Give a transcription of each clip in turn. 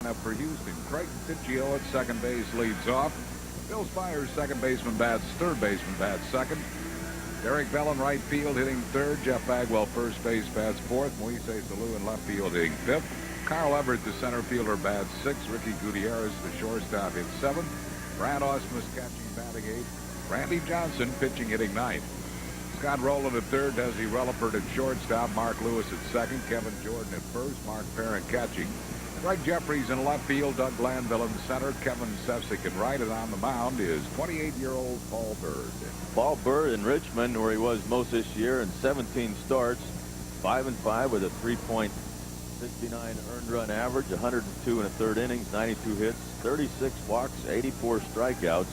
Up for Houston, Craig BIGGIO at second base leads off. Bill Spiers, second baseman, bats third baseman, bats second. Derek Bell in right field hitting third. Jeff Bagwell first base bats fourth. MOISES ALOU in left field hitting fifth. Carl Everett, the center fielder, bats sixth. Ricky Gutierrez, the shortstop, hits seventh. Brad Osmus catching, batting eighth. Randy Johnson pitching, hitting ninth. Scott Rowland at third. Desi Relaford at shortstop. Mark Lewis at second. Kevin Jordan at first. Mark Parent catching. Greg Jefferies in left field. Doug Glanville in center. Kevin SEFCIK in right. And on the mound is 28-year-old Paul Byrd. Paul Byrd in Richmond, where he was most this year, in 17 starts, 5-5 with a 3.69 earned run average, 102 and a third innings, 92 hits, 36 walks, 84 strikeouts.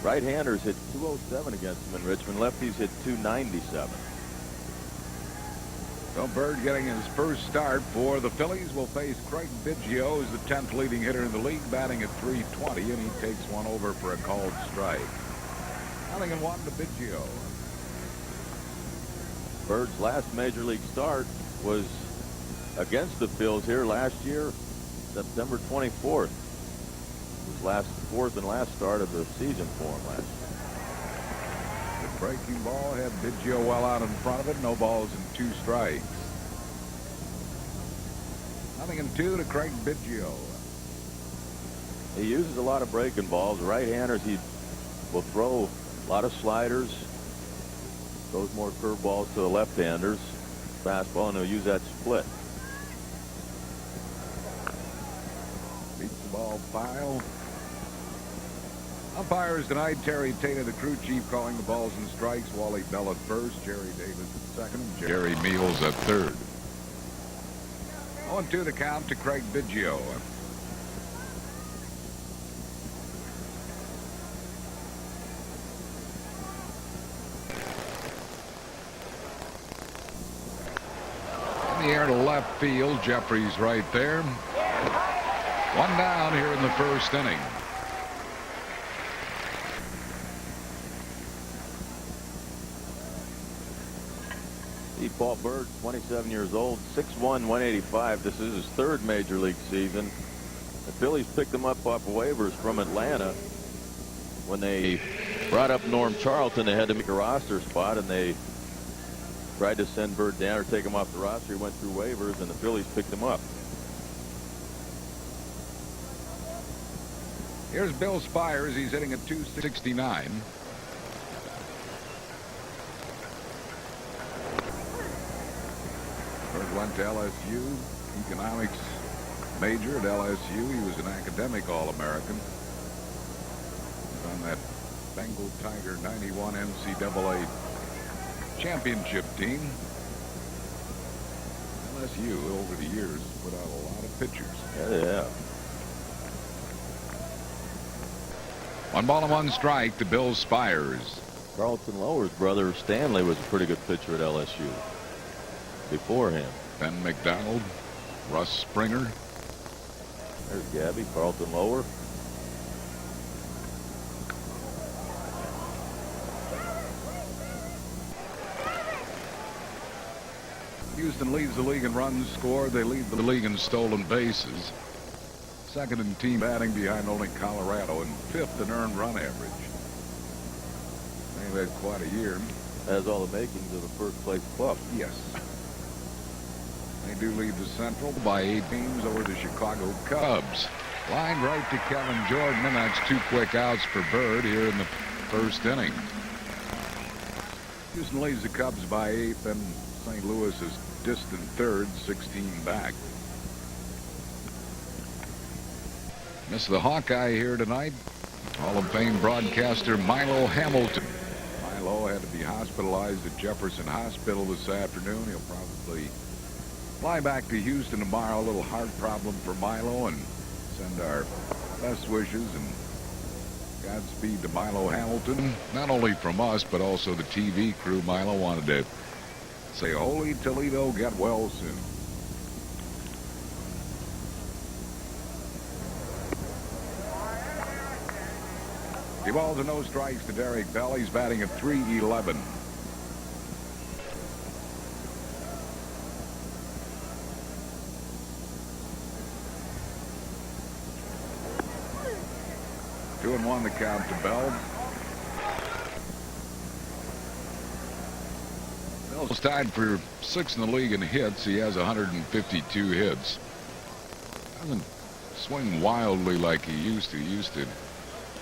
Right-handers hit 207 against him in Richmond. Lefties hit 297. So Byrd getting his first start for the Phillies will face Craig BIGGIO, who's the 10th leading hitter in the league, batting at .320, and he takes one over for a called strike. 0-1 to BIGGIO. Bird's last major league start was against the Phils here last year, September 24th. His fourth and last start of the season for him last year. The breaking ball had BIGGIO well out in front of it. No balls and 2 strikes. 0-2 to Craig BIGGIO. He uses a lot of breaking balls. Right-handers, he will throw a lot of sliders. Throws more curveballs to the left-handers. Fastball, and he'll use that split. Beats the ball pile. Umpires tonight: Terry Taylor, the crew chief, calling the balls and strikes. Wally Bell at first. Jerry Davis at second. And Jerry Meals at third. 0-2 the count to Craig BIGGIO. In the air to left field. Jefferies right there. One down here in the first inning. Paul Byrd, 27 years old, 6'1", 185. This is his third major league season. The Phillies picked him up off waivers from Atlanta. When they brought up Norm Charlton, they had to make a roster spot, and they tried to send Byrd down or take him off the roster. He went through waivers, and the Phillies picked him up. Here's Bill Spiers. He's hitting at .269. Byrd went to LSU, economics major at LSU. He was an academic All-American. On that Bengal Tiger 91 NCAA championship team. LSU, over the years, put out a lot of pitchers. Yeah. 1-1 strike to Bill Spiers. Carlton Lower's brother Stanley was a pretty good pitcher at LSU before him. Ben McDonald, Russ Springer. There's Gabby, Carlton Lower. Houston leads the league in runs scored. They lead the league in stolen bases. Second in team batting behind only Colorado, and fifth in earned run average. They've had quite a year. Has all the makings of a first place club. Yes. They do lead the Central by 8 teams over the Chicago Cubs. Lined right to Kevin Jordan, and that's 2 quick outs for Byrd here in the first inning. Houston leads the Cubs by 8, and St. Louis is distant third, 16 back. Miss the Hawkeye here tonight. Hall of Fame broadcaster Milo Hamilton. Milo had to be hospitalized at Jefferson Hospital this afternoon. He'll probably fly back to Houston tomorrow. A little heart problem for Milo, and send our best wishes and Godspeed to Milo Hamilton. Not only from us, but also the TV crew. Milo wanted to say, "Holy Toledo, get well soon." The balls and no strikes to Derek Bell. He's batting at .311. 2-1 the count to Bell. Bell's tied for 6th in the league in hits. He has 152 hits. Doesn't swing wildly like he used to. He used to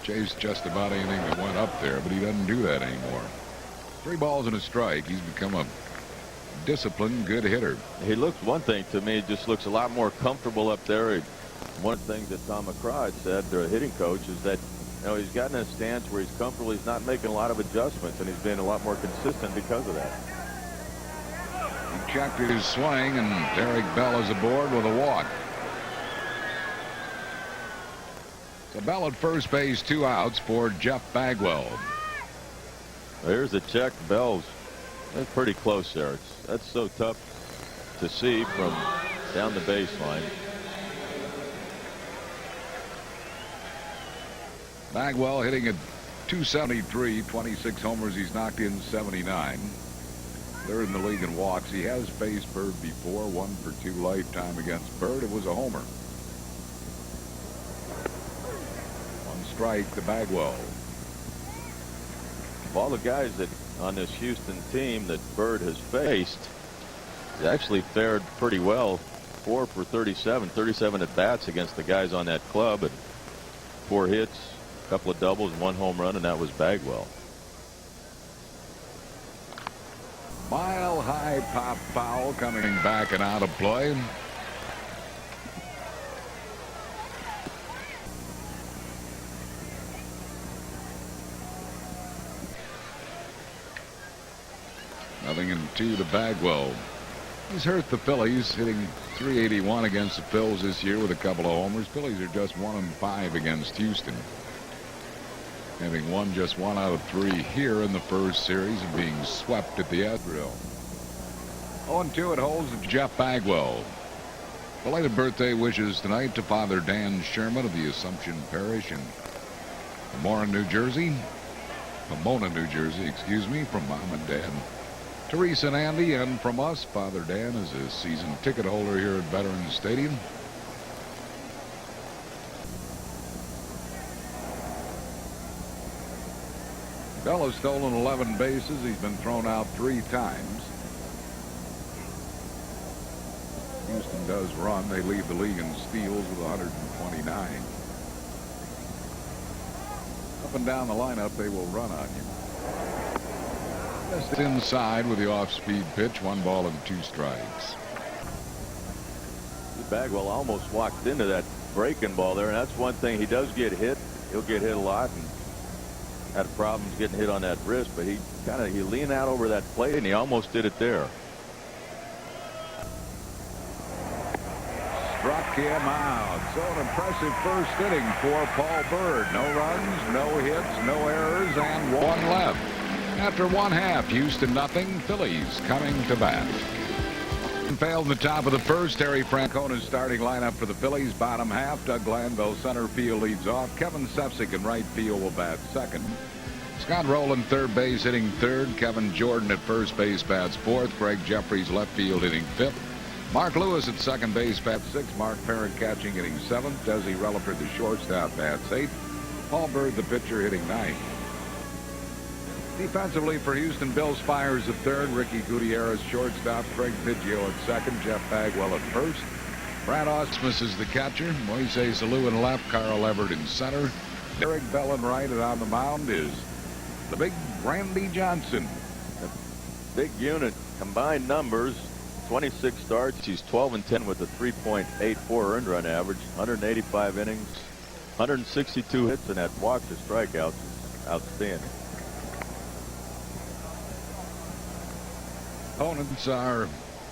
chase just about anything that went up there, but he doesn't do that anymore. 3 balls and a strike. He's become a disciplined, good hitter. He looks, one thing to me, just looks a lot more comfortable up there. One of the things that Tom McCraw said, the hitting coach, is that he's gotten in a stance where he's comfortable. He's not making a lot of adjustments, and he's been a lot more consistent because of that. He checked his swing, and Derek Bell is aboard with a walk. So Bell at first base, 2 outs for Jeff Bagwell. Here's the check. Bell's that's pretty close there. That's so tough to see from down the baseline. Bagwell hitting at .273, 26 homers. He's knocked in 79. 3rd in the league in walks. He has faced Byrd before, 1 for 2 lifetime against Byrd. It was a homer. 1 strike to Bagwell. Of all the guys that on this Houston team that Byrd has faced, he actually fared pretty well. 4 for 37 at bats against the guys on that club, and 4 hits, a couple of doubles, and 1 home run, and that was Bagwell. Mile high pop foul coming back and out of play. Nothing in 2 to Bagwell. He's hurt the Phillies, hitting .381 against the Phils this year with a couple of homers. Phillies are just 1-5 against Houston. Having won just 1 out of 3 here in the first series and being swept at the Astrodome. 0-2 it holds Jeff Bagwell. Belated birthday wishes tonight to Father Dan Sherman of the Assumption Parish in Pomona, New Jersey, from Mom and Dad. Teresa and Andy, and from us, Father Dan is a season ticket holder here at Veterans Stadium. Bell has stolen 11 bases. He's been thrown out 3 times. Houston does run. They lead the league in steals with 129. Up and down the lineup, they will run on you. Just inside with the off-speed pitch. 1 ball and 2 strikes. Bagwell almost walked into that breaking ball there, and that's one thing. He does get hit. He'll get hit a lot, and had problems getting hit on that wrist, but he leaned out over that plate, and he almost did it there. Struck him out. So an impressive first inning for Paul Byrd. No runs, no hits, no errors, and 1 left. After 1/2, Houston nothing. Phillies coming to bat. Failed in the top of the first. Terry Francona's starting lineup for the Phillies. Bottom half, Doug Glanville center field leads off. Kevin SEFCIK in right field will bat second. Scott ROLEN third base hitting 3rd. Kevin Jordan at first base bats 4th. Greg Jefferies left field hitting 5th. Mark Lewis at second base bats 6th. Mark Parent catching hitting 7th. Desi Relaford the shortstop bats 8th. Paul Byrd the pitcher hitting 9th. Defensively for Houston, Bill Spiers at 3rd, Ricky Gutierrez shortstop, Craig BIGGIO at 2nd, Jeff Bagwell at 1st. Brad Ausmus is the catcher, Moises ALOU in left, Carl Everett in center. Derek Bell in right, and on the mound is the big Randy Johnson. A big unit, combined numbers, 26 starts. He's 12-10 with a 3.84 earned run average, 185 innings, 162 hits, and that walks to strikeouts is outstanding. Opponents are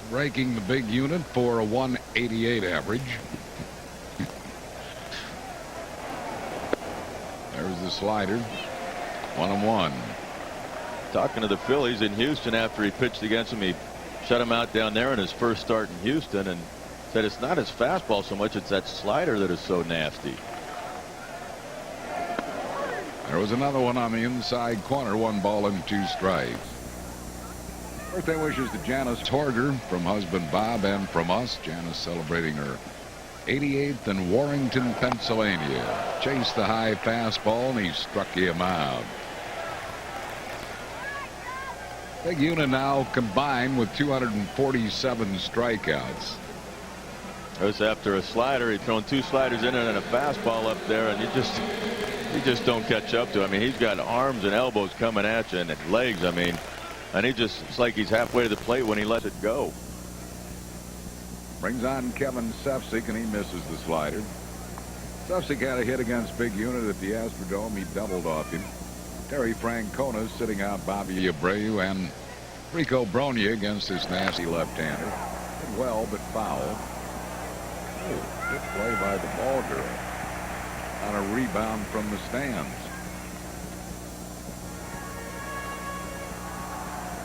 ranking the big unit for a 188 average. There's the slider. 1-1. Talking to the Phillies in Houston after he pitched against them, he shut him out down there in his first start in Houston and said it's not his fastball so much, it's that slider that is so nasty. There was another one on the inside corner. 1 ball and 2 strikes. Birthday wishes to Janice Torger from husband Bob and from us. Janice celebrating her 88th and Warrington, Pennsylvania. Chased the high fastball and he struck him out. Big Unit now combined with 247 strikeouts. It was after a slider. He'd thrown 2 sliders in and a fastball up there, and you just don't catch up to him. I mean, he's got arms and elbows coming at you and legs. I mean, and it's like he's halfway to the plate when he lets it go. Brings on Kevin SEFCIK, and he misses the slider. SEFCIK had a hit against Big Unit at the Astrodome. He doubled off him. Terry Francona sitting out Bobby Abreu and Rico Brogna against his nasty left-hander. Did well, but foul. Oh, good play by the ball girl on a rebound from the stands.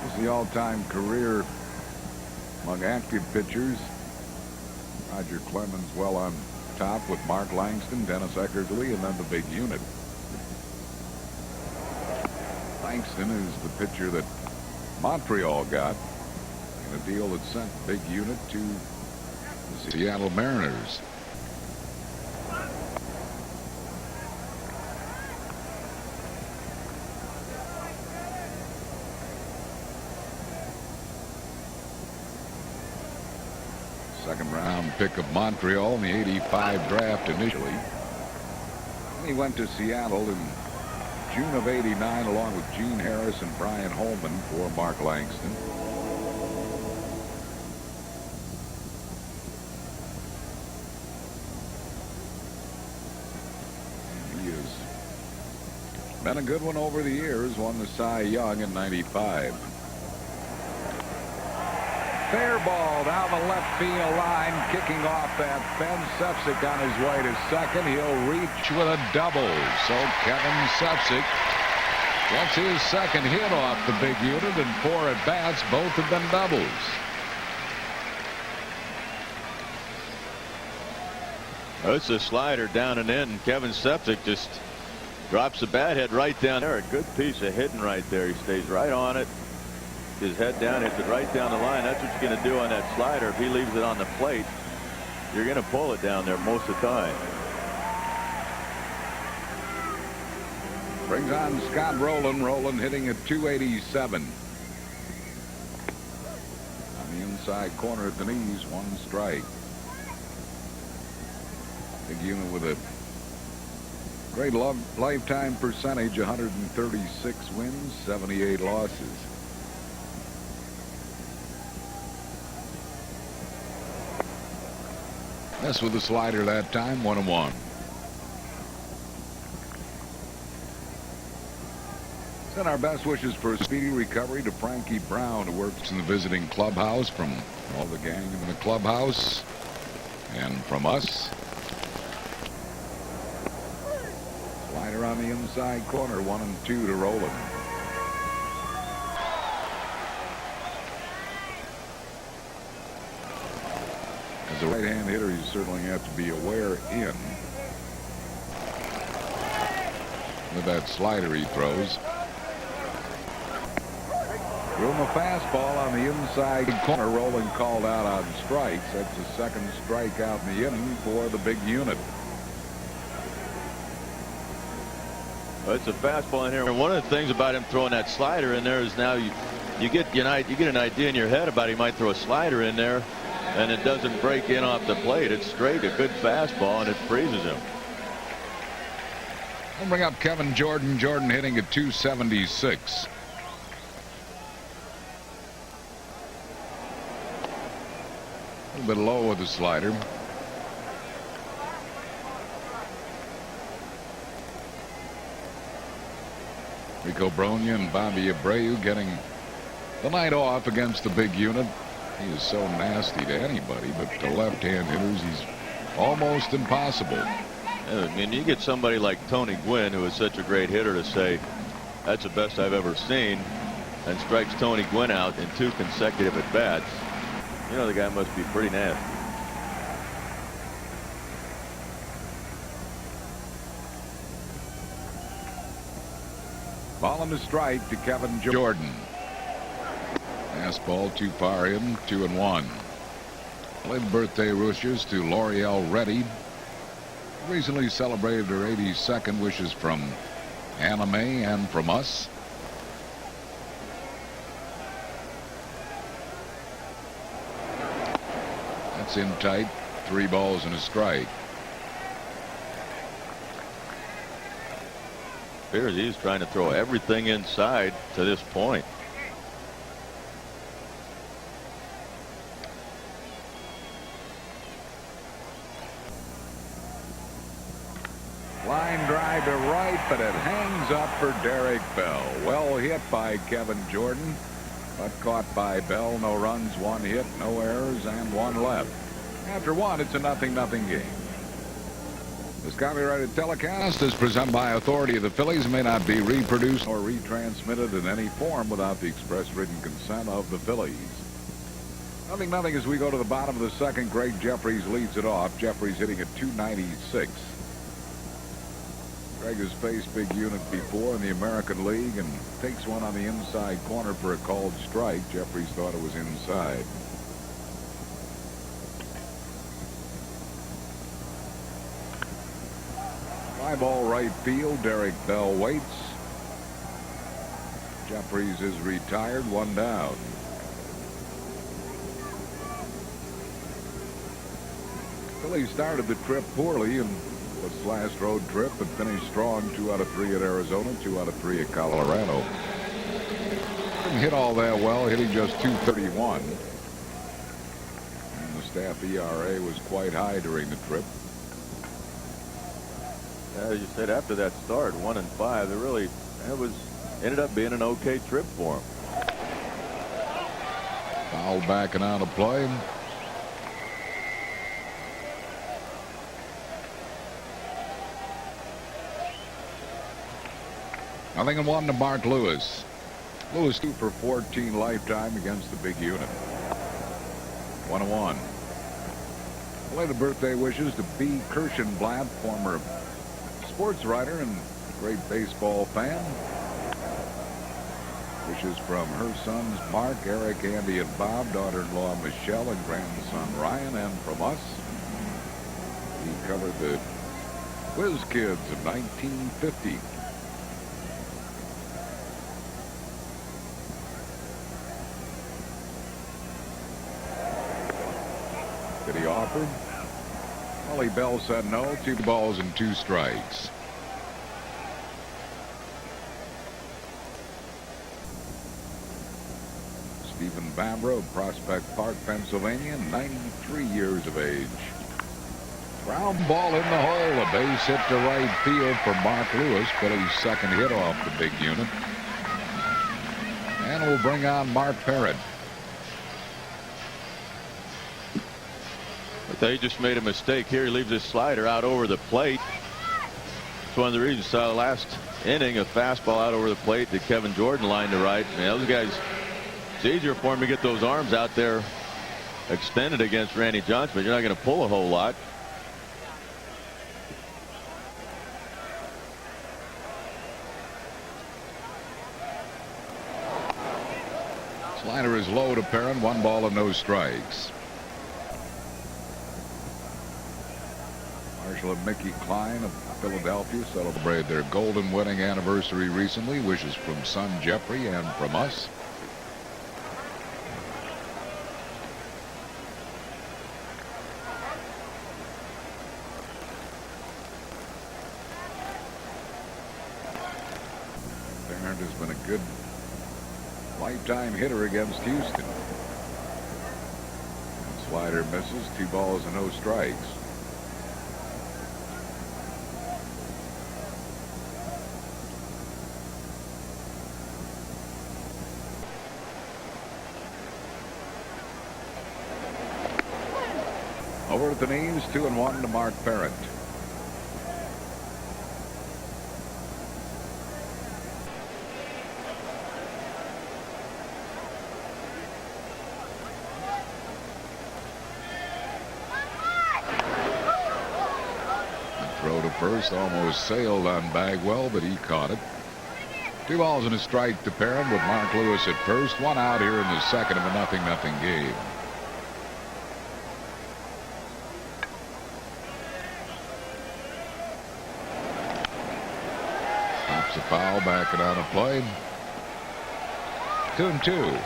This is the all-time career among active pitchers. Roger Clemens well on top with Mark Langston, Dennis Eckersley, and then the Big Unit. Langston is the pitcher that Montreal got in a deal that sent Big Unit to the Seattle Mariners. Second round pick of Montreal in the '85 draft initially. And he went to Seattle in June of '89 along with Gene Harris and Brian Holman for Mark Langston. He has been a good one over the years. Won the Cy Young in '95. Fair ball down the left field line, kicking off that fence. SEFCIK on his way to second. He'll reach with a double. So Kevin SEFCIK gets his second hit off the Big Unit, and 4 at bats. Both have been doubles. It's a slider down and in. Kevin SEFCIK just drops the bat head right down there. A good piece of hitting right there. He stays right on it. His head down, hits it right down the line. That's what you're going to do on that slider. If he leaves it on the plate, you're going to pull it down there most of the time. Brings on Scott Rolen. Rolen hitting at 287. On the inside corner at the knees, 1 strike. Big Unit with a great lifetime percentage, 136 wins, 78 losses. Mess with the slider that time, 1-1. Send our best wishes for a speedy recovery to Frankie Brown, who works in the visiting clubhouse, from all the gang in the clubhouse and from us. Slider on the inside corner, 1-2 to Rolen. As a right-hand hitter, you certainly have to be aware in with that slider he throws. Threw him a fastball on the inside corner. Rolen called out on strikes. That's the second strikeout in the inning for the Big Unit. Well, it's a fastball in here. And one of the things about him throwing that slider in there is now you get an idea in your head about he might throw a slider in there, and it doesn't break in off the plate. It's straight, a good fastball, and it freezes him. We'll bring up Kevin Jordan. Jordan hitting at 276. A little bit low with the slider. Rico Brogna and Bobby Abreu getting the night off against the Big Unit. He is so nasty to anybody, but to left-hand hitters, he's almost impossible. I mean, you get somebody like Tony Gwynn, who is such a great hitter, to say, that's the best I've ever seen, and strikes Tony Gwynn out in 2 consecutive at-bats. You know, the guy must be pretty nasty. Ball on the strike to Kevin Jordan. Fastball too far in, 2-1. Late birthday wishes to L'Oreal Reddy. Recently celebrated her 82nd. Wishes from Anna Mae and from us. That's in tight. 3 balls and a strike. SPIERS, he's trying to throw everything inside to this point. Line drive to right, but it hangs up for Derek Bell. Well hit by Kevin Jordan, but caught by Bell. No runs, 1 hit, no errors, and 1 left. After 1, it's a 0-0 game. This copyrighted telecast is presented by authority of the Phillies and may not be reproduced or retransmitted in any form without the express written consent of the Phillies. 0-0 as we go to the bottom of the second. Gregg Jefferies leads it off. Jefferies hitting at .296. Gregg has faced big unit before in the American League and takes one on the inside corner for a called strike. Jefferies thought it was inside. Fly ball right field. Derek Bell waits. Jefferies is retired. 1 down. Phillies started the trip poorly and this last road trip, but finished strong. 2 out of 3 at Arizona, 2 out of 3 at Colorado. Didn't hit all that well, hitting just .231. And the staff ERA was quite high during the trip. As you said, after that start, 1-5, ended up being an okay trip for him. Foul back and out of play. Nothing in 1 to Mark Lewis. Lewis 2 for 14 lifetime against the big unit. 1-1. Belated birthday wishes to B. Kirschenblatt, former sports writer and great baseball fan. Wishes from her sons Mark, Eric, Andy, and Bob, daughter-in-law Michelle, and grandson Ryan, and from us. He covered the Whiz Kids of 1950. That he offered. Wally Bell said no. 2 balls and 2 strikes. Stephen Bambra of Prospect Park, Pennsylvania, 93 years of age. Ground ball in the hole. A base hit to right field for Mark Lewis, Philly's second hit off the big unit. And we'll bring on Mark Parrott. They just made a mistake here. He leaves his slider out over the plate. It's one of the reasons the last inning, a fastball out over the plate that Kevin Jordan lined to right. Man, those guys, it's easier for him to get those arms out there extended against Randy Johnson, but you're not going to pull a whole lot. Slider is low to Perrin. 1 ball and no strikes. Marshall and Mickey Klein of Philadelphia celebrated their golden wedding anniversary recently. Wishes from son Jeffrey and from us. Byrd has been a good lifetime hitter against Houston. And slider misses. 2 balls and no strikes. Over at the knees, 2-1 to Mark Parrott. Throw to first almost sailed on Bagwell, but he caught it. 2 balls and a strike to Parrott with Mark Lewis at first. 1 out here in the second of a 0-0 game. a foul, back it on a play. 2-2.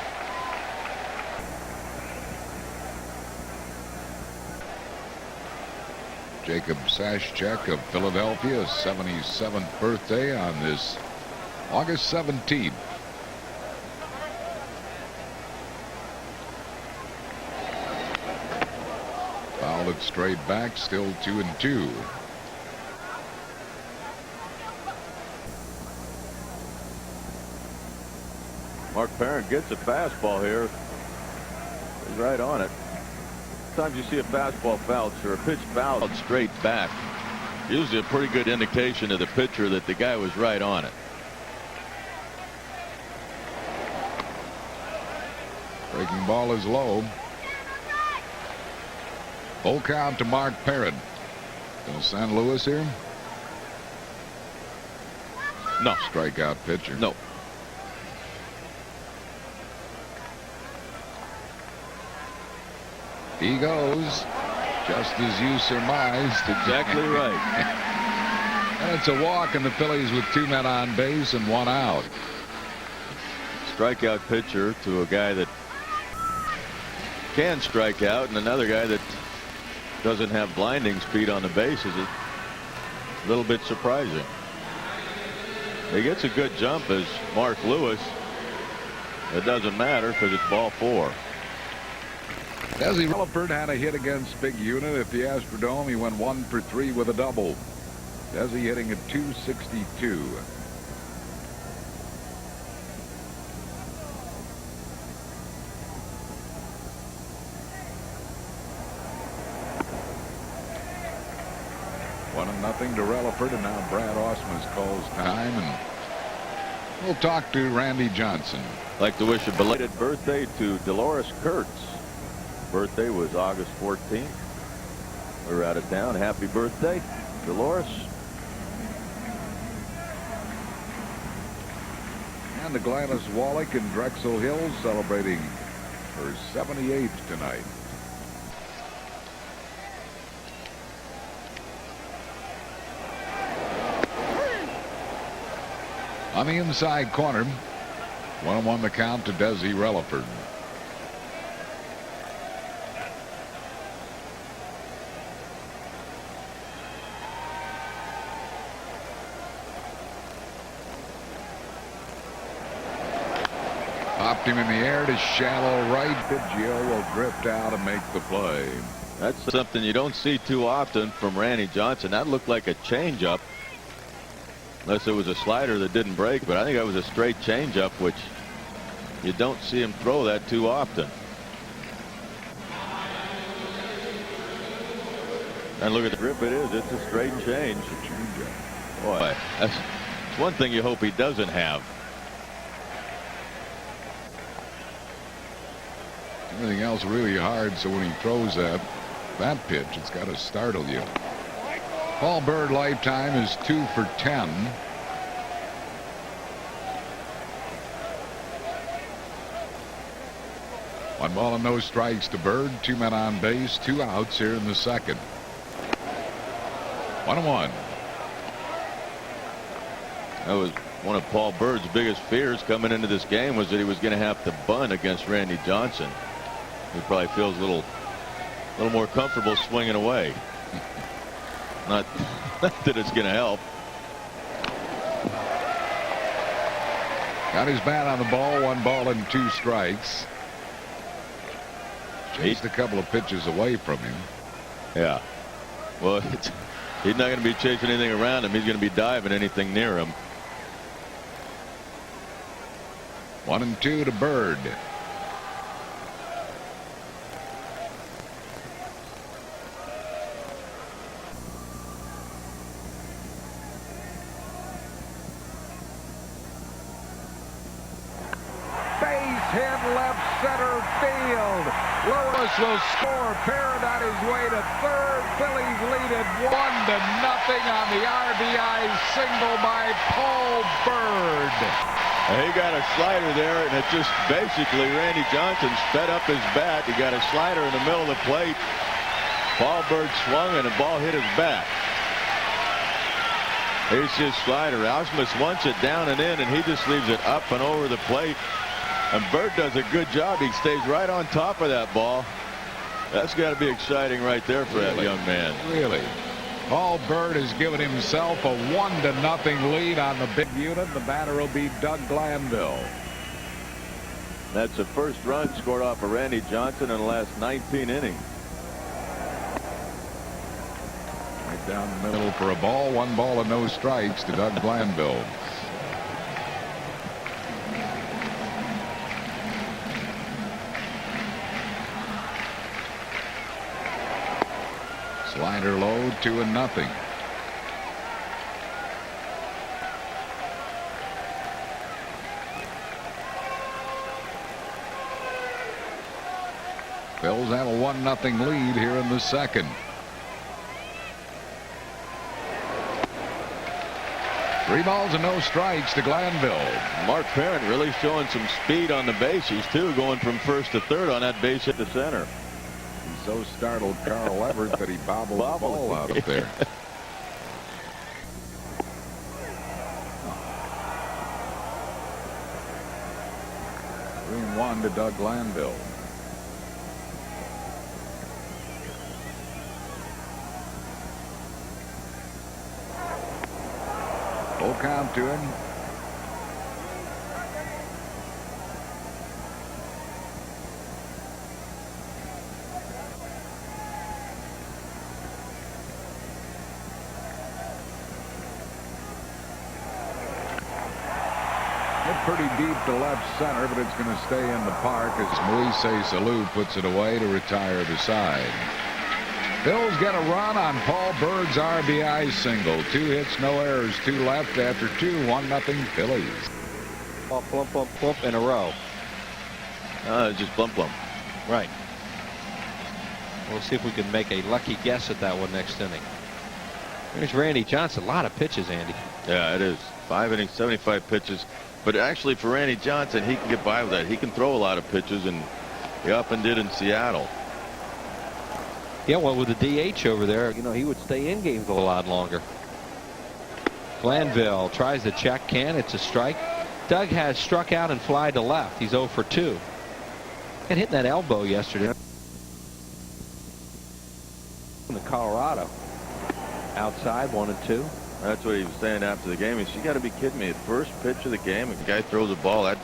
Jacob Sashchek of Philadelphia, 77th birthday on this August 17th. Fouled it straight back, still 2-2. Mark Parent gets a fastball here. He's right on it. Sometimes you see a fastball fouled, or a pitch fouled straight back. Usually a pretty good indication to the pitcher that the guy was right on it. Breaking ball is low. Full count to Mark Parent. Will San Luis here? No. Strikeout pitcher. No. He goes, just as you surmised. Exactly right. And it's a walk, and the Phillies with 2 men on base and 1 out. Strikeout pitcher to a guy that can strike out, and another guy that doesn't have blinding speed on the base is a little bit surprising. He gets a good jump as Mark Lewis. It doesn't matter because it's ball 4. Desi Relaford had a hit against Big Unit at the Astrodome. He went 1 for 3 with a double. Desi hitting at .262. One and nothing to Relaford, and now Brad Osmus calls time, and we'll talk to Randy Johnson. I'd like to wish a belated birthday to Dolores Kurtz. Birthday was August 14th. We're out of town. Happy birthday, Dolores. And to Gladys Wallach in Drexel Hills celebrating her 78th tonight. On the inside corner, 1-1 the count to Desi Relaford. Popped him in the air to shallow right. BIGGIO will drift out and make the play. That's something you don't see too often from Randy Johnson. That looked like a changeup, unless it was a slider that didn't break, but I think that was a straight changeup, which you don't see him throw that too often. And look at the grip it is. It's a straight change. It's a changeup. Boy, that's one thing you hope he doesn't have. Everything else really hard, so when he throws that pitch, it's got to startle you. Paul Byrd lifetime is 2 for 10. One ball and no strikes to Byrd. 2 men on base, 2 outs here in the second. 1-1. That was one of Paul Byrd's biggest fears coming into this game, was that he was going to have to bunt against Randy Johnson. He probably feels a little more comfortable swinging away. Not that it's going to help. Got his bat on the ball. 1 ball and 2 strikes. Chased a couple of pitches away from him. Yeah. Well, he's not going to be chasing anything around him. He's going to be diving anything near him. 1-2 to Byrd. Base hit left center field. Lewis will score. Parent on his way to third. Phillies lead it 1-0 on the RBI single by Paul Byrd. He got a slider there, and it just basically Randy Johnson sped up his bat. He got a slider in the middle of the plate. Paul Byrd swung, and the ball hit his bat. Here's his slider. Ausmus wants it down and in, and he just leaves it up and over the plate. And Byrd does a good job. He stays right on top of that ball. That's got to be exciting right there for that young man. Really. Paul Byrd has given himself a 1-0 lead on the big unit. The batter will be Doug Glanville. That's the first run scored off of Randy Johnson in the last 19 innings. Right down the middle for a ball. 1 ball and no strikes to Doug Glanville. Slider low, 2-0. Phils have a 1-0 lead here in the second. 3 balls and no strikes to Glanville. Mark Parent really showing some speed on the bases too, going from first to third on that base hit to center. He so startled Carl Everett that he bobbled the ball out of there. 3-1 to Doug Glanville. Full count to him. Pretty deep to left center, but it's going to stay in the park as MOISES ALOU puts it away to retire the side. Phils get a run on Paul Byrd's RBI single. 2 hits, no errors, 2 left after 2. 1-0 Phillies. Plump, plump, plump, plump in a row. Just plump, plump. Right. We'll see if we can make a lucky guess at that one next inning. There's Randy Johnson. A lot of pitches, Andy. Yeah, it is. 5 innings, 75 pitches. But actually, for Randy Johnson, he can get by with that. He can throw a lot of pitches, and he often did in Seattle. Yeah, well, with the DH over there, you know, he would stay in games a lot longer. Glanville tries to check, can. It's a strike. Doug has struck out and fly to left. He's 0 for 2. And hitting that elbow yesterday in the Colorado. Outside, 1-2. That's what he was saying after the game. He said, "You got to be kidding me. The first pitch of the game, a guy throws a ball." And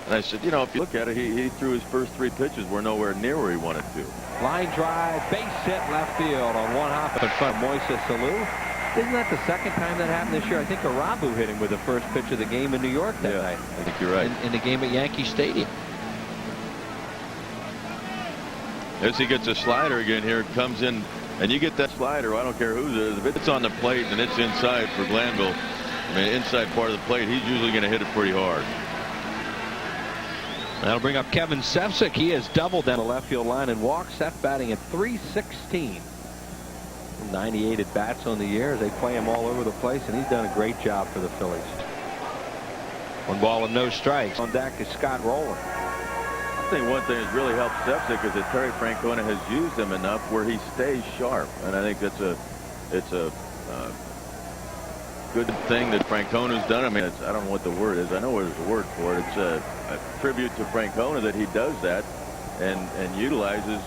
I said, you know, if you look at it, he threw his first 3 pitches were nowhere near where he wanted to. Line drive, base hit left field on 1 hop in front of MOISES ALOU. Isn't that the second time that happened this year? I think Arabu hit him with the first pitch of the game in New York that night. I think you're right. In the game at Yankee Stadium. As he gets a slider again here, it comes in. And you get that slider, I don't care who's it is. If it's on the plate and it's inside for Glanville, I mean, inside part of the plate, he's usually going to hit it pretty hard. That'll bring up Kevin SEFCIK. He has doubled down the left field line and walked. Seth batting at .316. 98 at bats on the year. They play him all over the place, and he's done a great job for the Phillies. 1 ball and no strikes. On deck is Scott ROLEN. I think one thing that's really helped SEFCIK is that Terry Francona has used him enough where he stays sharp, and I think it's a good thing that Francona's done. I mean, I don't know what the word is. I know there's a word for it. It's a tribute to Francona that he does that and utilizes,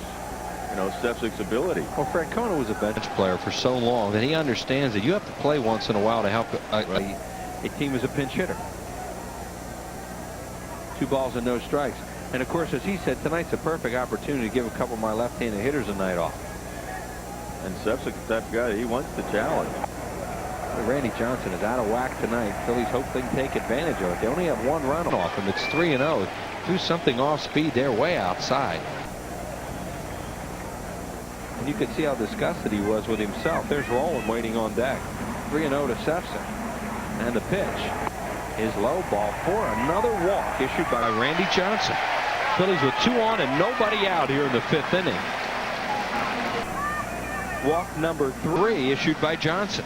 you know, SEFCIK's ability. Well, Francona was a bench player for so long that he understands that you have to play once in a while to help a team as a pinch hitter. 2 balls and no strikes. And of course, as he said, tonight's a perfect opportunity to give a couple of my left-handed hitters a night off. And SEFCIK's the type of guy, he wants the challenge. Randy Johnson is out of whack tonight. Phillies hope they can take advantage of it. They only have 1 run off him. It's 3-0. Do something off speed. They're way outside. And you could see how disgusted he was with himself. There's ROLEN waiting on deck. 3-0 to SEFCIK. And the pitch is low, ball 4. Another walk issued by Randy Johnson. Phillies with 2 on and nobody out here in the 5th inning. Walk number 3 issued by Johnson.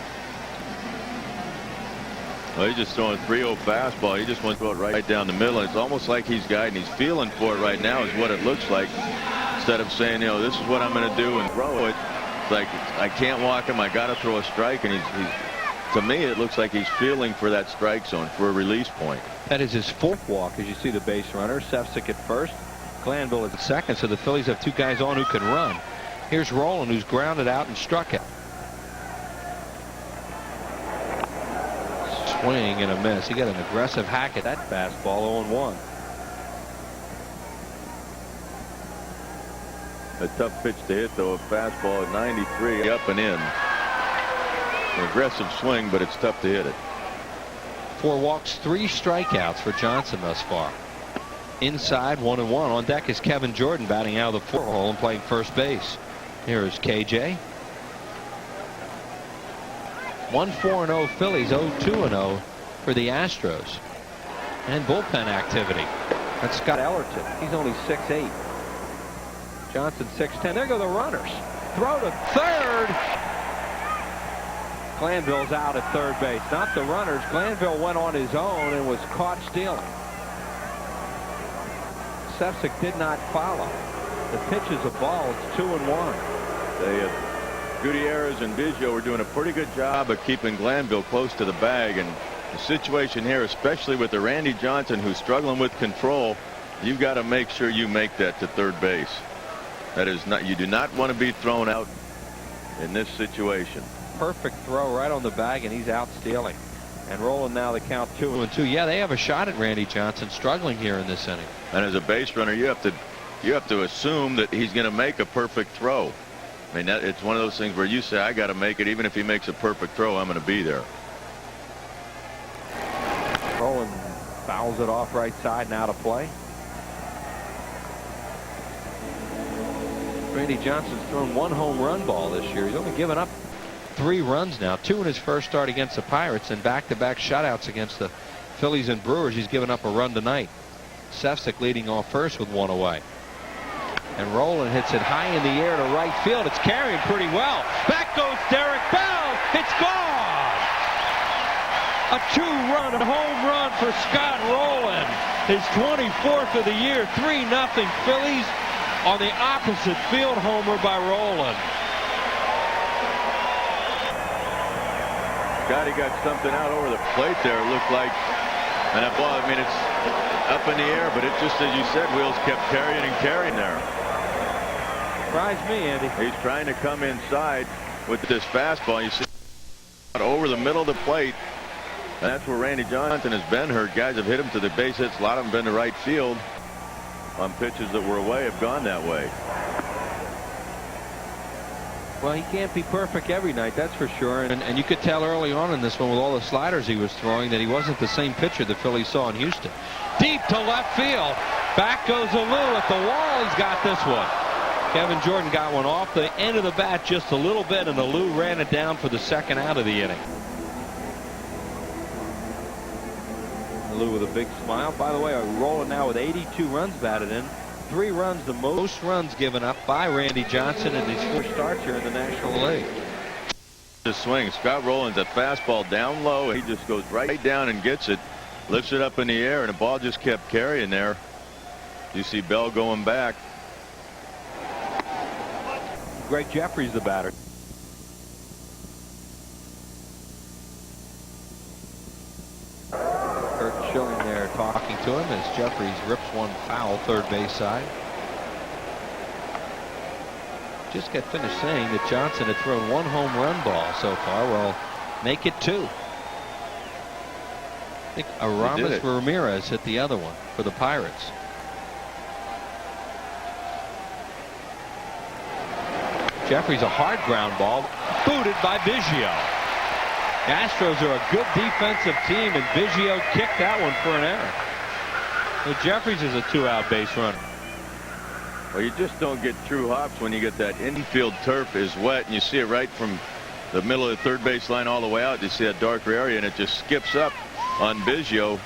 Well, he's just throwing a 3-0 fastball. He just wants to go right down the middle. It's almost like he's guiding. He's feeling for it right now is what it looks like. Instead of saying, you know, this is what I'm going to do and throw it. It's like, I can't walk him. I got to throw a strike. And he's To me, it looks like he's feeling for that strike zone for a release point. That is his fourth walk, as you see the base runner. SEFCIK at first, Glanville at second, so the Phillies have two guys on who can run. Here's Rolen, who's grounded out and struck it. Swing and a miss. He got an aggressive hack at that fastball, 0-1. A tough pitch to hit, though. A fastball at 93, up and in. An aggressive swing, but it's tough to hit it. 4 walks, 3 strikeouts for Johnson thus far. Inside, 1-1. On deck is Kevin Jordan batting out of the 4-hole and playing first base. Here is KJ. 1-4-0 Phillies, 0-2-0 for the Astros. And bullpen activity. That's Scott Ellerton. He's only 6'8". Johnson 6'10". There go the runners. Throw to third. Glanville's out at third base. Not the runners. Glanville went on his own and was caught stealing. SEFCIK did not follow. The pitch is a ball. It's 2-1. Gutierrez and BIGGIO were doing a pretty good job of keeping Glanville close to the bag. And the situation here, especially with the Randy Johnson, who's struggling with control, you've got to make sure you make that to third base. That is not, you do not want to be thrown out in this situation. Perfect throw right on the bag, and he's out stealing. And rolling now the count 2-2. Yeah, they have a shot at Randy Johnson, struggling here in this inning. And as a base runner, you have to assume that he's going to make a perfect throw. I mean, it's one of those things where you say, I got to make it. Even if he makes a perfect throw, I'm going to be there. Rolen fouls it off right side, now to play. Randy Johnson's thrown 1 home run ball this year. He's only given up 3 runs now, 2 in his first start against the Pirates, and back-to-back shutouts against the Phillies and Brewers. He's given up a run tonight. SEFCIK leading off first with 1 away. And Rolen hits it high in the air to right field. It's carrying pretty well. Back goes Derek Bell. It's gone. A 2-run home run for Scott Rolen. His 24th of the year. 3-0 Phillies on the opposite field homer by Rolen. God, he got something out over the plate there, it looked like. And that ball, I mean, it's up in the air, but it just, as you said, Wheels kept carrying and carrying there. Surprised me, Andy. He's trying to come inside with this fastball. You see over the middle of the plate. And that's where Randy Johnson has been hurt. Guys have hit him to the base hits. A lot of them been to right field on pitches that were away, have gone that way. Well, he can't be perfect every night, that's for sure. And you could tell early on in this one with all the sliders he was throwing that he wasn't the same pitcher the Phillies saw in Houston. Deep to left field. Back goes ALOU at the wall. He's got this one. Kevin Jordan got one off the end of the bat just a little bit, and ALOU ran it down for the second out of the inning. ALOU with a big smile. By the way, Rolen now with 82 runs batted in. 3 runs, the most runs given up by Randy Johnson in these 4 starts here in the National League. The swing. Scott Rolen's a fastball down low. He just goes right down and gets it, lifts it up in the air, and the ball just kept carrying there. You see Bell going back. Greg Jefferies the batter. Kurt Schilling there talking to him as Jefferies rips one foul third base side. Just got finished saying that Johnson had thrown 1 home run ball so far. Well, make it 2. I think Aramis Ramirez hit the other one for the Pirates. Jefferies a hard ground ball, booted by BIGGIO. Astros are a good defensive team, and BIGGIO kicked that one for an error. So Jefferies is a 2-out base runner. Well, you just don't get true hops when you get that infield turf is wet, and you see it right from the middle of the third base line all the way out. You see that darker area, and it just skips up on BIGGIO.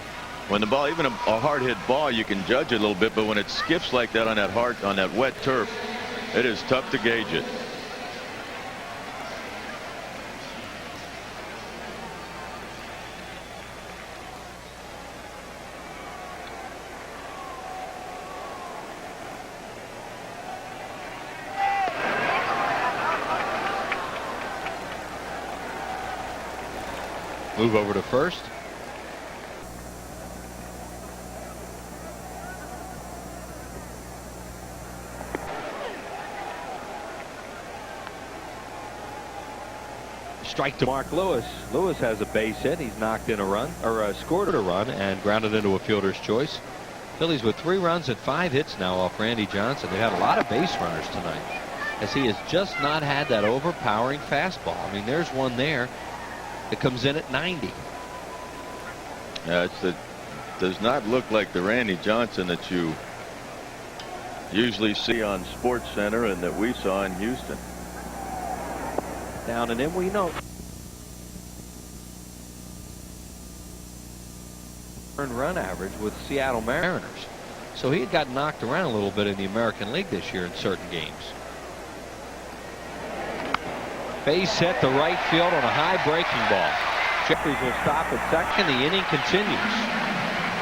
When the ball, even a hard hit ball, you can judge it a little bit, but when it skips like that on that wet turf, it is tough to gauge it. Move over to first. Strike to Mark Lewis. Lewis has a base hit. He's knocked in a run, or scored a run, and grounded into a fielder's choice. Phillies with 3 runs and 5 hits now off Randy Johnson. They had a lot of base runners tonight, as he has just not had that overpowering fastball. I mean, there's one there that comes in at 90. Yeah, does not look like the Randy Johnson that you usually see on Sports Center and that we saw in Houston. Down and in, we know. Run average with Seattle Mariners. So he had got knocked around a little bit in the American League this year in certain games. Base hit to right field on a high breaking ball. Jefferies will stop at second. The inning continues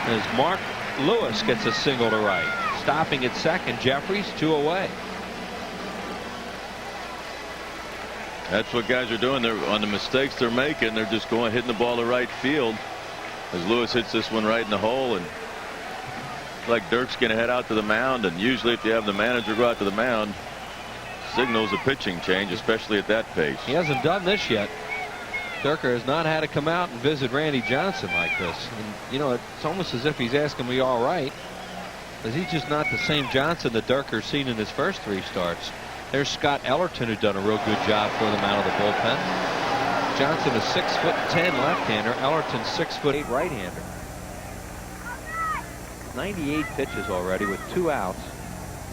as Mark Lewis gets a single to right. Stopping at second, Jefferies 2 away. That's what guys are doing. They're on the mistakes they're making. They're just going hitting the ball to right field as Lewis hits this one right in the hole, and like Dirk's going to head out to the mound, and usually if you have the manager go out to the mound, signals a pitching change, especially at that pace. He hasn't done this yet. Dirker has not had to come out and visit Randy Johnson like this. And, you know, it's almost as if he's asking me all right, because he's just not the same Johnson that Dirker's seen in his first 3 starts. There's Scott Ellerton, who done a real good job for them out of the bullpen. Johnson is 6'10" left-hander. Ellerton 6'8" right-hander. 98 pitches already with 2 outs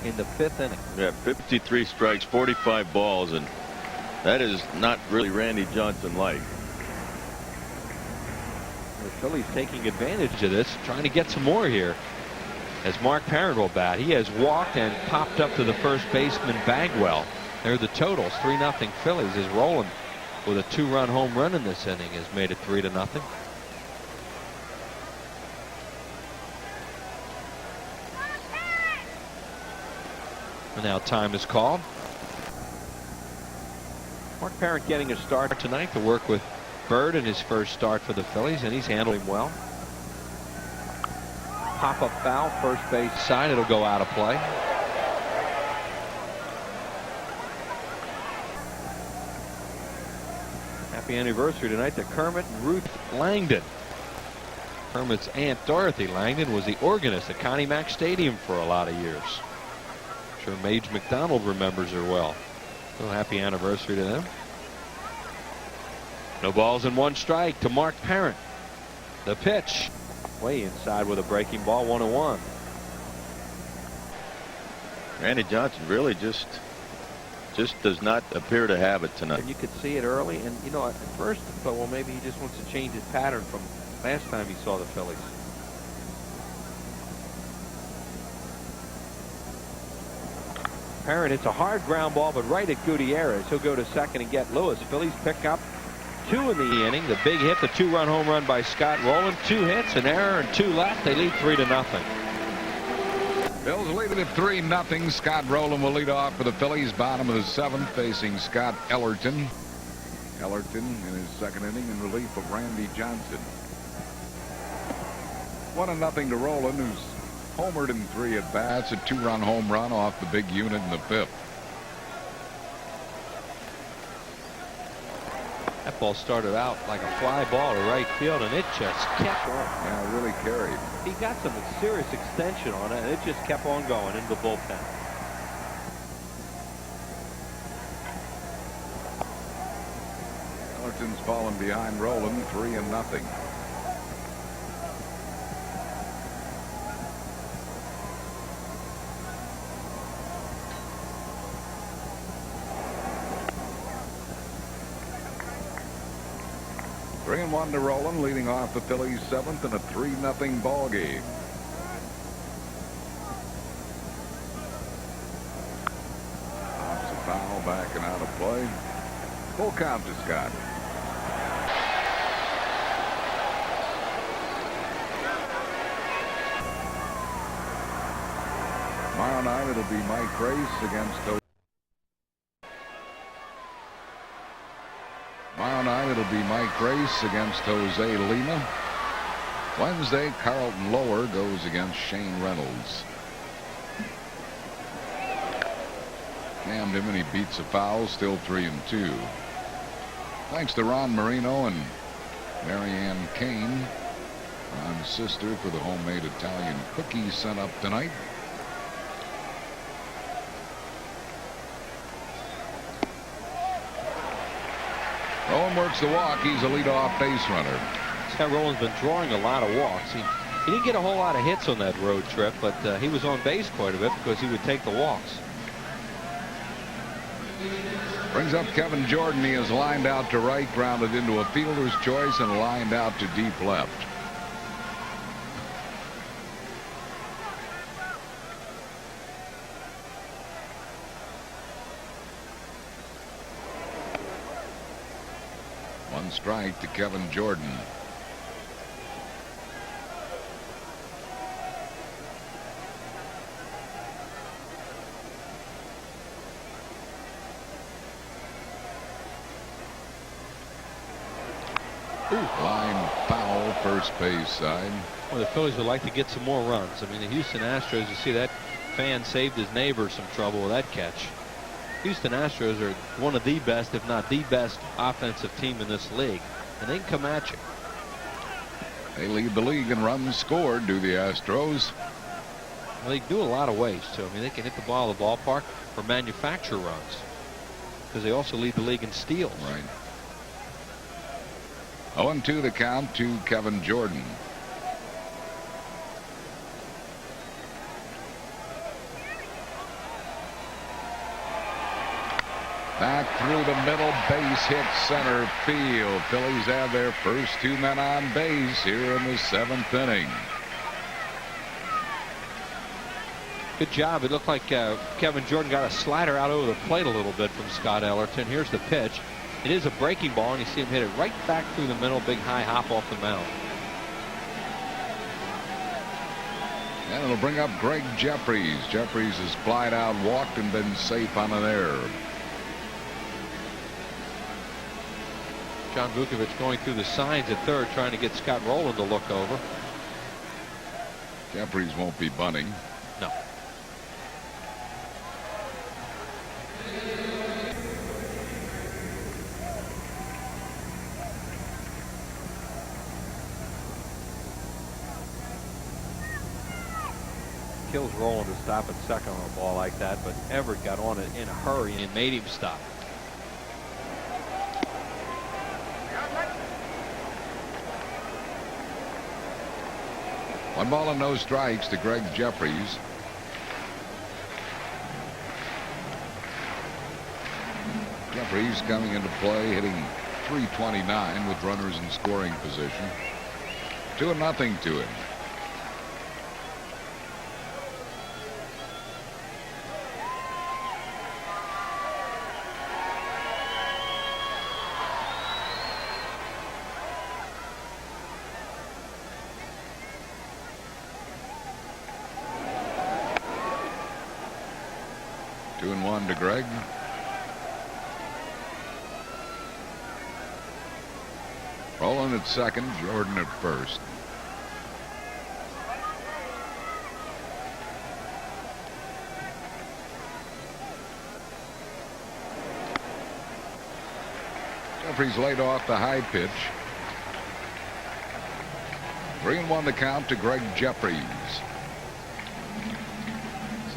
in the 5th inning. Yeah, 53 strikes, 45 balls, and that is not really Randy Johnson like. The Phillies taking advantage of this, trying to get some more here. As Mark Parent will bat, he has walked and popped up to the first baseman Bagwell. There are the totals. 3-0 Phillies, as Rolen with a 2-run home run in this inning has made it 3-0. And now time is called. Mark Parent getting a start tonight to work with Byrd in his first start for the Phillies, and he's handling well. Pop-up foul, first base side. It'll go out of play. Happy anniversary tonight to Kermit and Ruth Langdon. Kermit's Aunt Dorothy Langdon was the organist at Connie Mack Stadium for a lot of years. I'm sure Mage McDonald remembers her well. So happy anniversary to them. No balls and 1 strike to Mark Parent. The pitch. Way inside with a breaking ball, 1-1. Randy Johnson really just does not appear to have it tonight. And you could see it early, and you know, at first I thought, well, maybe he just wants to change his pattern from last time he saw the Phillies. Parent hits a hard ground ball, but right at Gutierrez. He'll go to second and get Lewis. Phillies pick up 2 in the inning. The big hit, the 2-run home run by Scott Rolen. 2 hits, an error, and 2 left. They lead 3-0. Bills lead it at 3-0. Scott Rolen will lead off for the Phillies. Bottom of the 7th, facing Scott Ellerton. Ellerton in his 2nd inning in relief of Randy Johnson. 1-0 to Rolen, who's homered in 3 at bats. A 2-run home run off the big unit in the 5th. That ball started out like a fly ball to right field, and it just kept on. Yeah, really carried. He got some serious extension on it, and it just kept on going into the bullpen. Ellerton's fallen behind Rolen, 3-0. Three and 1 to Rolen, leading off the Phillies 7th in a 3-0 ball game. Pops a foul, back and out of play. Full count to Scott. Tomorrow night it'll be Mike Grace against Tomorrow night it'll be Mike Grace against Jose Lima. Wednesday, Carlton Lower goes against Shane Reynolds. Cam Dimony beats a foul, still 3-2. Thanks to Ron Marino and Marianne Kane, Ron's sister, for the homemade Italian cookies sent up tonight. Rolen works the walk. He's a leadoff base runner. Scott Rolen's been drawing a lot of walks. He didn't get a whole lot of hits on that road trip, but he was on base quite a bit because he would take the walks. Brings up Kevin Jordan. He is lined out to right, grounded into a fielder's choice, and lined out to deep left. One strike to Kevin Jordan. Line foul, first base side. Well, the Phillies would like to get some more runs. I mean, the Houston Astros, you see that fan saved his neighbor some trouble with that catch. Houston Astros are one of the best, if not the best, offensive team in this league, and they can come at you. They lead the league in runs scored, do the Astros. Well, they do a lot of ways, too. I mean, they can hit the ball at the ballpark or manufacture runs, because they also lead the league in steals. Right. 0-2 the count to Kevin Jordan. Back through the middle, base hit center field. Phillies have their first two men on base here in the 7th inning. Good job. It looked like Kevin Jordan got a slider out over the plate a little bit from Scott Ellerton. Here's the pitch. It is a breaking ball, and you see him hit it right back through the middle. Big high hop off the mound. And it'll bring up Greg Jefferies. Jefferies has flied out, walked, and been safe on an error. John Vukovich going through the signs at third, trying to get Scott Rolen to look over. Jefferies won't be bunting. No. Kills Rolen to stop at second on a ball like that, but Everett got on it in a hurry and made him stop. One ball and no strikes to Greg Jefferies. Jefferies coming into play, hitting .329 with runners in scoring position. 2-0 to him. To Greg. Rolen at second, Jordan at first. Jefferies laid off the high pitch. 3-1 the count to Greg Jefferies.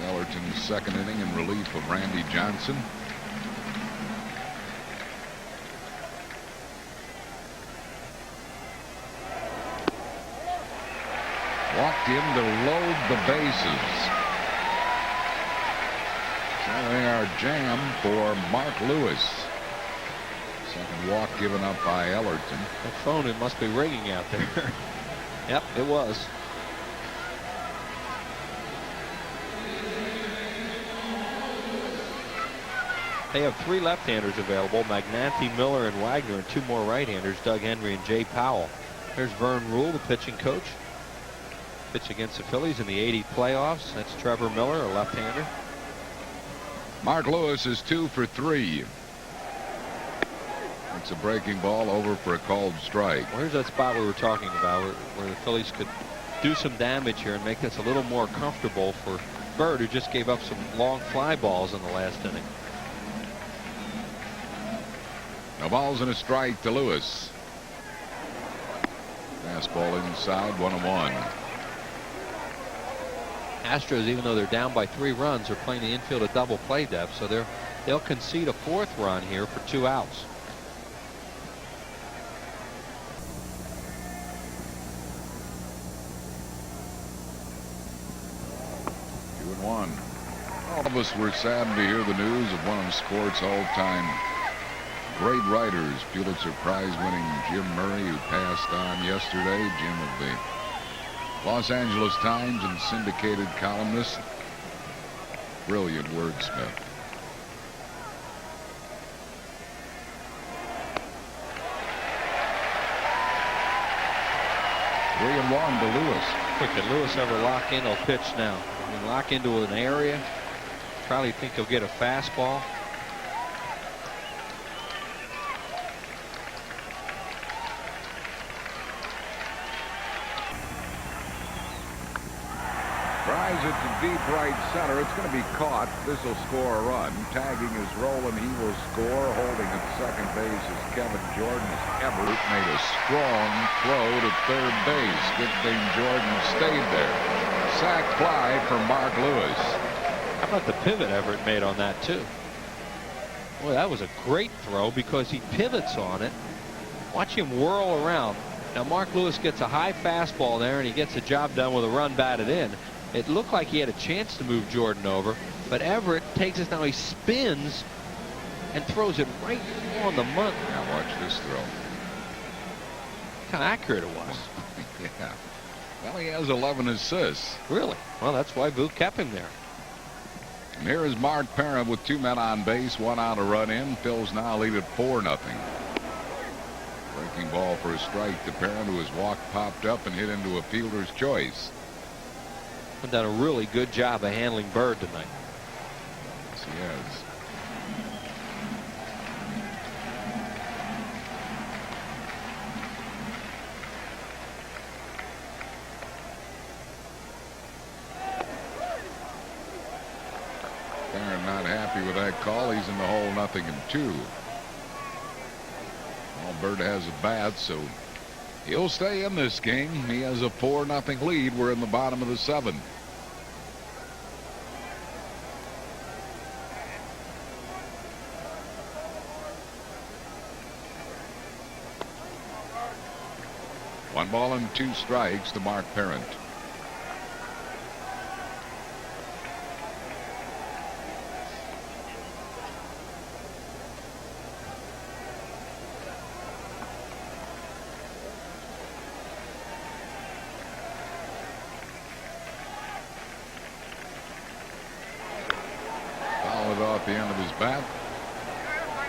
Ellerton's second inning in relief of Randy Johnson. Walked in to load the bases. Showing our jam for Mark Lewis. Second walk given up by Ellerton. That phone, it must be ringing out there. Yep, it was. They have 3 left-handers available, Magnanti, Miller, and Wagner, and 2 more right-handers, Doug Henry and Jay Powell. There's Vern Rule, the pitching coach. Pitch against the Phillies in the '80 playoffs. That's Trevor Miller, a left-hander. Mark Lewis is 2 for 3. Takes a breaking ball over for a called strike. Well, here's that spot we were talking about where the Phillies could do some damage here and make this a little more comfortable for Byrd, who just gave up some long fly balls in the last inning. No balls and a strike to Lewis. Fastball inside, 1-1. Astros, even though they're down by 3 runs, are playing the infield at double play depth, so they'll concede a 4th run here for 2 outs. All of us were saddened to hear the news of one of sports' all-time great writers, Pulitzer Prize-winning Jim Murray, who passed on yesterday. Jim of the Los Angeles Times and syndicated columnist, brilliant wordsmith. Three and one to Lewis. Can Lewis ever lock in? He'll pitch now. I mean, lock into an area. Probably think he'll get a fastball. Drives it to deep right center. It's going to be caught. This will score a run. Tagging is ROLEN. He will score. Holding at second base is Kevin Jordan. Everett made a strong throw to third base. Good thing Jordan stayed there. Sac fly for Mark Lewis. How about the pivot Everett made on that too? Boy, that was a great throw because he pivots on it. Watch him whirl around. Now Mark Lewis gets a high fastball there and he gets the job done with a run batted in. It looked like he had a chance to move Jordan over, but Everett takes us now. He spins and throws it right on the money. Now watch this throw. Look how accurate it was. Yeah. Well, he has 11 assists. Really? Well, that's why Vu kept him there. And here is Mark Parent with 2 men on base, 1 out, a run in. Phil's now lead at 4-0. Breaking ball for a strike to Parent, who his walk popped up and hit into a fielder's choice. He's done a really good job of handling Byrd tonight. Yes, he has. Parent not happy with that call. He's in the hole, 0-2. Well, Byrd has a bat, so he'll stay in this game. He has a 4-0 lead. We're in the bottom of the 7th. One ball and 2 strikes to Mark Parent. Fouled it off the end of his bat.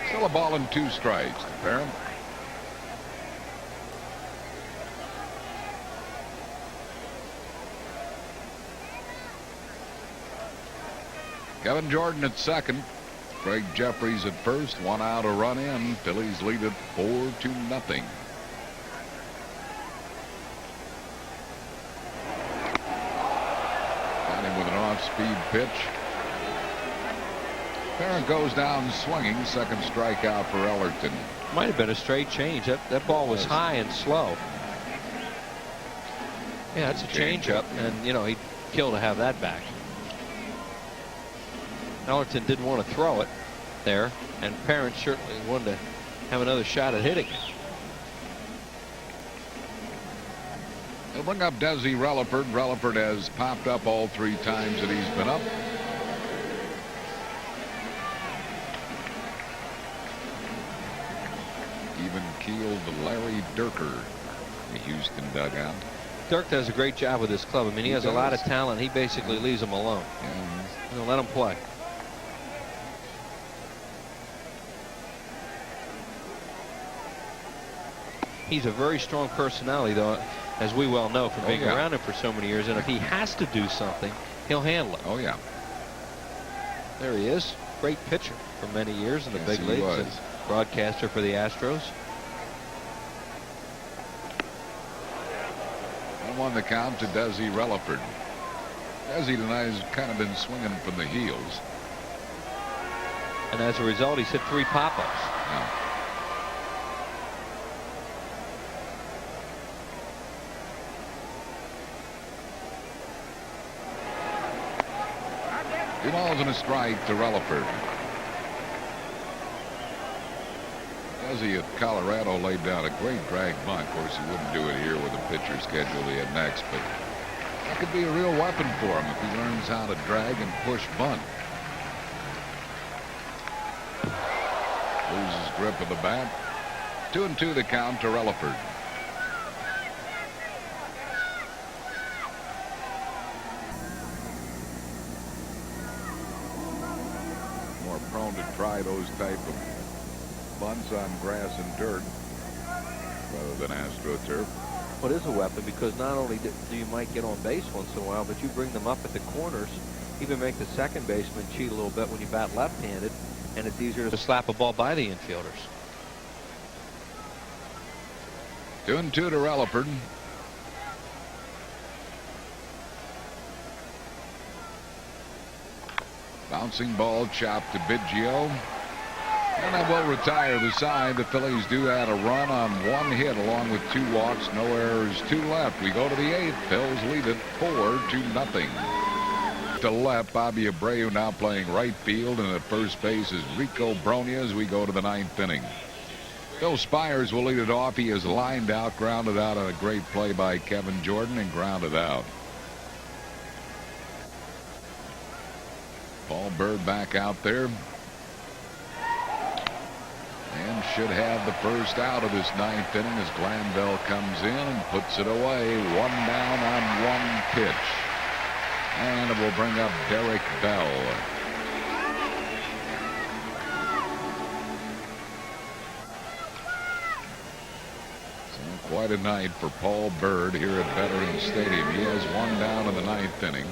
Still a ball and 2 strikes to Parent. Kevin Jordan at second. Greg Jefferies at first. 1 out, a run in. Phillies lead it 4-0. Got him with an off-speed pitch. Parent goes down swinging. Second strikeout for Ellerton. Might have been a straight change. That ball was high and slow. Yeah, it's a changeup, and you know he'd kill to have that back. Ellerton didn't want to throw it there, and Parent certainly wanted to have another shot at hitting it. They'll bring up Desi Relaford. Relaford has popped up all 3 times that he's been up. Even keeled to Larry Dierker, the Houston dugout. Dirk does a great job with this club. I mean, he has a lot of talent. He basically leaves them alone. Yeah. He'll let them play. He's a very strong personality, though, as we well know from being around him for so many years. And if he has to do something, he'll handle it. Oh, yeah. There he is. Great pitcher for many years in the big leagues. broadcaster for the Astros. 1-1 the count to Desi Relaford. Desi tonight has kind of been swinging from the heels. And as a result, he's hit 3 pop-ups. Yeah. Two balls and a strike to Relaford. Desi at Colorado laid down a great drag bunt. Of course, he wouldn't do it here with the pitcher schedule he had next, but that could be a real weapon for him if he learns how to drag and push bunt. Loses grip of the bat. 2-2 the count to Relaford. More prone to try those type of bunts on grass and dirt rather than AstroTurf. Well, it is a weapon because not only do you might get on base once in a while, but you bring them up at the corners, even make the second baseman cheat a little bit when you bat left-handed, and it's easier to slap a ball by the infielders. 2-2 to Relaford. Bouncing ball chopped to BIGGIO. And that will retire the side. The Phillies do add a run on 1 hit along with 2 walks. No errors, 2 left. We go to the 8th. Phils lead it 4-0. To left, Bobby Abreu now playing right field, and at first base is Rico Brogna as we go to the 9th inning. Phil Spiers will lead it off. He is lined out, grounded out on a great play by Kevin Jordan, and grounded out. Paul Byrd back out there. And should have the first out of this 9th inning as Glanville comes in and puts it away. 1 down on 1 pitch. And it will bring up Derek Bell. So quite a night for Paul Byrd here at Veterans Stadium. He has 1 down in the 9th inning.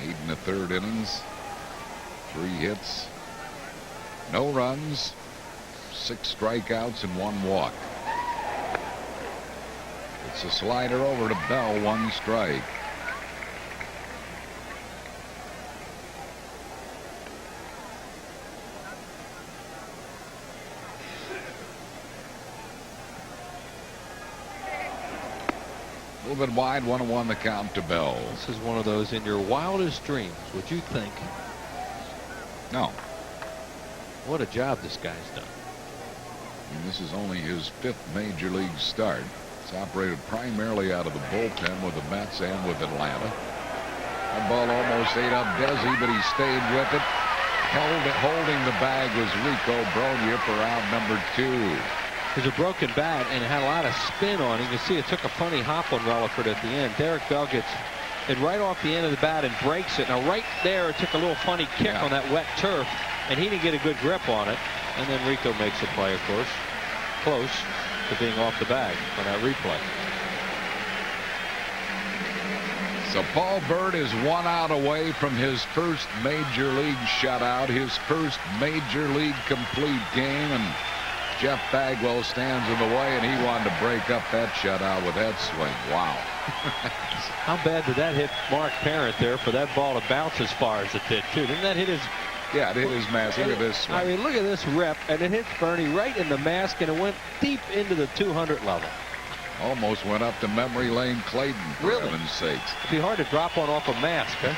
8 1/3 innings. 3 hits, no runs, 6 strikeouts, and 1 walk. It's a slider over to Bell, 1 strike. A little bit wide, 1-1 the count to Bell. This is one of those in your wildest dreams. Would you think? No. What a job this guy's done. And this is only his 5th major league start. It's operated primarily out of the bullpen with the Mets and with Atlanta. That ball almost ate up Desi, but he stayed with it. Holding the bag was Rico Brogna for out number 2. It was a broken bat, and it had a lot of spin on it. You can see it took a funny hop on Relaford at the end. Derek Bell gets it right off the end of the bat and breaks it. Now right there, it took a little funny kick on that wet turf, and he didn't get a good grip on it. And then Rico makes a play, of course, close to being off the bag on that replay. So Paul Byrd is 1 out away from his first major league shutout, his first major league complete game, and Jeff Bagwell stands in the way, and he wanted to break up that shutout with that swing. Wow. How bad did that hit Mark Parent there for that ball to bounce as far as it did, too? Didn't that hit his... Yeah, it hit his mask. Look at this swing. I mean, look at this rip, and it hits Bernie right in the mask, and it went deep into the 200 level. Almost went up to memory lane Clayton, for heaven's sakes. It'd be hard to drop one off a mask, huh?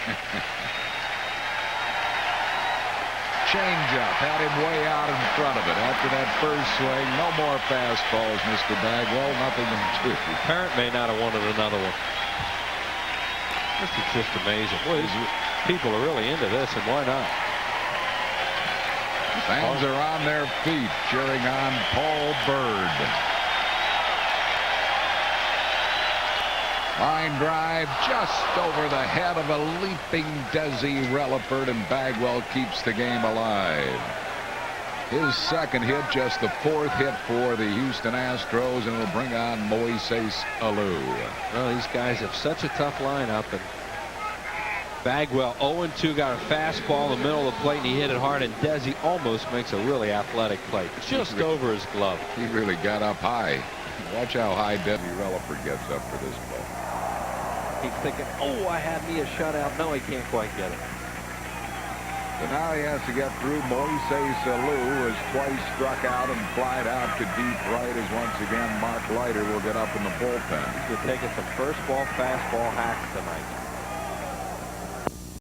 Changeup had him way out in front of it. After that first swing, no more fastballs, Mr. Bagwell. Nothing in 2. Parent may not have wanted another one. This is just amazing. Boy, these people are really into this, and why not? Fans are on their feet cheering on Paul Byrd. Line drive just over the head of a leaping Desi Relaford, and Bagwell keeps the game alive. His second hit, just the 4th hit for the Houston Astros, and will bring on MOISES ALOU. Well, these guys have such a tough lineup, and Bagwell 0-2, got a fastball in the middle of the plate, and he hit it hard, and Desi almost makes a really athletic play, just over his glove. He really got up high. Watch how high Desi Relaford gets up for this play. He's thinking, oh, I had me a shutout. No, he can't quite get it. So now he has to get through Moises ALOU, who has twice struck out and flied out to deep right, as once again Mark Leiter will get up in the bullpen. He's taking some first ball, fastball hacks tonight.